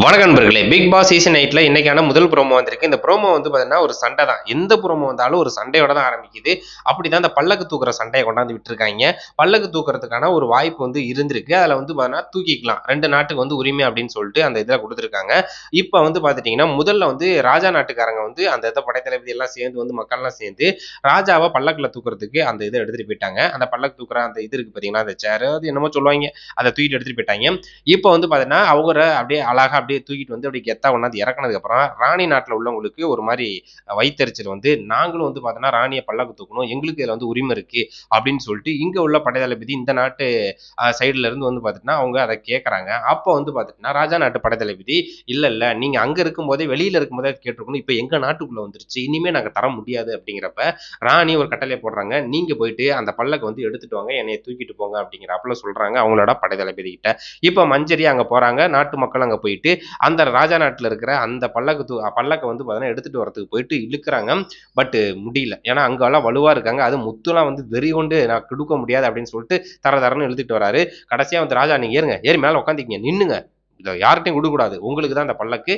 வணக்கம் நண்பர்களே. Big Boss season 8ல இன்னைக்கான முதல் ப்ரோமோ வந்திருக்கு. இந்த ப்ரோமோ வந்து பார்த்தீங்கன்னா, ஒரு சண்டை தான். எந்த ப்ரோமோ வந்தாலும் ஒரு சண்டையோட தான் ஆரம்பிக்குது. அப்படிதான் இந்த பல்லக்கு தூக்குற சண்டைய கொண்டாந்து விட்டுருக்காய்ங்க. பல்லக்கு தூக்குறதுக்கான ஒரு வாய்ப்பு வந்து இருந்திருக்கு. அதுல வந்து பார்த்தீங்கன்னா, தூக்கிக்கலாம். 2 நாட்டுக்கு வந்து உரிமை அப்படின்னு சொல்லிட்டு அந்த இதில குடுத்துருக்காங்க. இப்ப வந்து பார்த்துட்டீங்கன்னா, முதல்ல வந்து ராஜா நாட்டுக்காரங்க வந்து அந்த இத படைத்தளபதி எல்லாம் சேர்ந்து வந்து மக்கள்லாம் சேர்ந்து ராஜாவ பல்லக்குல தூக்குறதுக்கு அந்த இத எடுத்துட்டு போயிட்டாங்க. அந்த பல்லக்கு தூக்குற அந்த இது இருக்கு பார்த்தீங்களா, அந்த சேர் அது என்னமோ சொல்லுவாய்ங்க. அத தூக்கிட்டு எடுத்துட்டு போயிட்டாய்ங்க. இப்ப வந்து பார்த்தீங்கன்னா, அவர அப்படியே அழகா அப்படியே தூக்கிட்டு வந்து அப்படியே கெத்தா கொண்டாந்து இறக்குனதுக்கு அப்புறம், ராணி நாட்டுல உள்ளவங்களுக்கு ஒரு மாரி வயித்தெரிச்சல் வந்து, நாங்களும் வந்து பார்த்தோன்னா, ராணிய பல்லக்கு தூக்கணும். எங்களுக்கு இதுல வந்து உரிமை இருக்கு அப்படின்னு சொல்லிட்டு, இங்க உள்ள படைத்தளபதி இந்த நாட்டு சைடுல இருந்து வந்து பார்த்துட்டீங்கன்னா, அவங்க அத கேட்கறாங்க. அப்ப வந்து பார்த்துட்டீங்கன்னா, ராஜா நாட்டு படைத்தளபதி, "இல்ல, இல்ல நீங்க அங்க இருக்கும்போதே, வெளியில இருக்கும்போதே கேட்டுருக்கணும். இப்ப எங்க நாட்டுக்குள்ள வந்துருச்சு. இனிமே நாங்க தர முடியாது." அப்படிங்கிறப்ப, ராணி ஒரு கட்டளைய போடுறாங்க. "நீங்க போயிட்டு அந்த பல்லக்க வந்து எடுத்துட்டு வாங்க. என்னைய தூக்கிட்டு போங்க." அப்படிங்கிறாப்புல சொல்றாங்க அவங்களோட படைத்தளபதி கிட்ட. இப்ப மஞ்சரி அங்க போறாங்க. நாட்டு மக்கள் அங்க போயிட்டு அந்த ராஜா நாட்டுல இருக்கிற அந்த பல்லக்க வந்து பார்த்தீங்கன்னா, எடுத்துட்டு வரதுக்கு போயிட்டு இழுக்குறாங்க. பட் முடியல. ஏன்னா, அங்கலாம் வலுவா இருக்காங்க. அதுவும் முத்துலாம் வந்து வெறி கொண்டு நான் குடுக்க முடியாது அப்படின்னு சொல்லிட்டு தர தரன்னு இழுத்துட்டு வராரு. கடைசியா வந்து ராஜா நீங்க ஏறுங்க. ஏறி மேல உட்காந்துக்கங்க. நின்னுங்க. இத யார்ட்டயும் குடுக்கக்கூடாது. உங்களுக்கு தான் அந்த பல்லக்கு.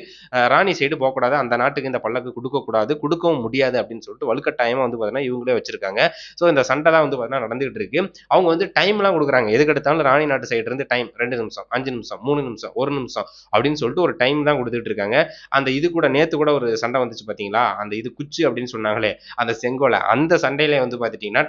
ராணி சைடு போக்கூடாது. அந்த நாட்டுக்கு இந்த பல்லக்கு குடுக்கக்கூடாது. குடுக்கவும் முடியாது அப்படின்னு சொல்லிட்டு வலுக்கட்டாயமா வந்து பார்த்தீங்கன்னா, இவங்களே வச்சிருக்காங்க. ஸோ இந்த சண்டை தான் வந்து பார்த்தீங்கன்னா நடந்துகிட்டு இருக்கு. அவங்க வந்து டைம்லாம் குடுக்குறாங்க. எதுக்கெடுத்தாலும் ராணி நாட்டு சைடு இருந்து டைம் 2 நிமிஷம், 5 நிமிஷம், 3 நிமிஷம், 1 நிமிஷம் அப்படின்னு சொல்லிட்டு ஒரு டைம் தான் குடுத்துட்டு இருக்காங்க. அந்த இது கூட நேத்து கூட ஒரு சண்டை வந்துச்சு பார்த்தீங்களா? அந்த இது குச்சி அப்படின்னு சொன்னாங்களே, அந்த செங்கோல. அந்த சண்டையில வந்து பார்த்துட்டீங்கன்னா,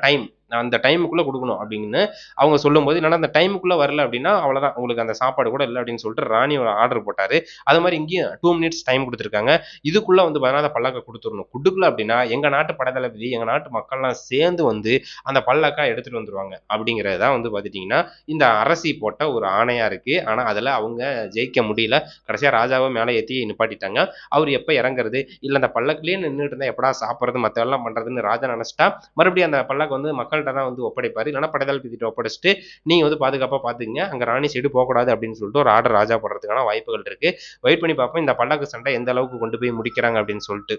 அந்த டைமுக்குள்ள குடுக்கணும் அப்படின்னு அவங்க சொல்லும்போது, என்னன்னா அந்த டைமுக்குள்ள வரல அப்படின்னா, அவ்வளோதான் உங்களுக்கு அந்த சாப்பாடு கூட இல்ல அப்படின்னு சொல்லிட்டு ராணி ஒரு ஆர்டர் போட்டாரு. அது மாரி இங்கேயும் 2 மினிட்ஸ் டைம் குடுத்துருக்காங்க. இதுக்குள்ள வந்து பார்த்தீங்கன்னா, அந்த பல்லக்க குடுத்துறணும். குடுக்கல அப்படின்னா, எங்க நாட்டு படைத்தளபதி, எங்க நாட்டு மக்கள்லாம் சேர்ந்து வந்து அந்த பல்லக்கா எடுத்துட்டு வந்துருவாங்க. அப்படிங்கிறது தான் வந்து பார்த்துட்டீங்கன்னா, இந்த அரசி போட்ட ஒரு ஆணையா இருக்கு. ஆனா, அதுல அவங்க ஜெயிக்க முடியல. கடைசியா ராஜாவ மேல ஏத்தி நிப்பாட்டிட்டாங்க. அவரு எப்ப இறங்குறது? இல்ல அந்த பல்லக்குலயே நின்னுட்டு இருந்தா எப்படா சாப்பிடுறது? மத்த வேலைலாம் பண்றதுன்னு ராஜா நெனச்சுட்டா, மறுபடியும் அந்த பல்லக்க வந்து மக்கள்ட்ட தான் வந்து ஒப்படைப்பாரு. இல்லன்னா படைத்தளபதிட்ட ஒப்படைச்சுட்டு, நீங்க வந்து பாதுகாப்பா பார்த்துக்கங்க. அங்க ராணி சைடு போக்கூடாது அப்படின்னு சொல்லிட்டு ஒரு ஆர்டர் ராஜா போடுறதுக்கான வாய்ப்புகள் இருக்கு. வெயிட் பண்ணி பார்ப்போம். இந்த பல்லக்கு சண்டை எந்த அளவுக்கு கொண்டு போய் முடிக்கிறாங்க அப்படின்னு சொல்லிட்டு.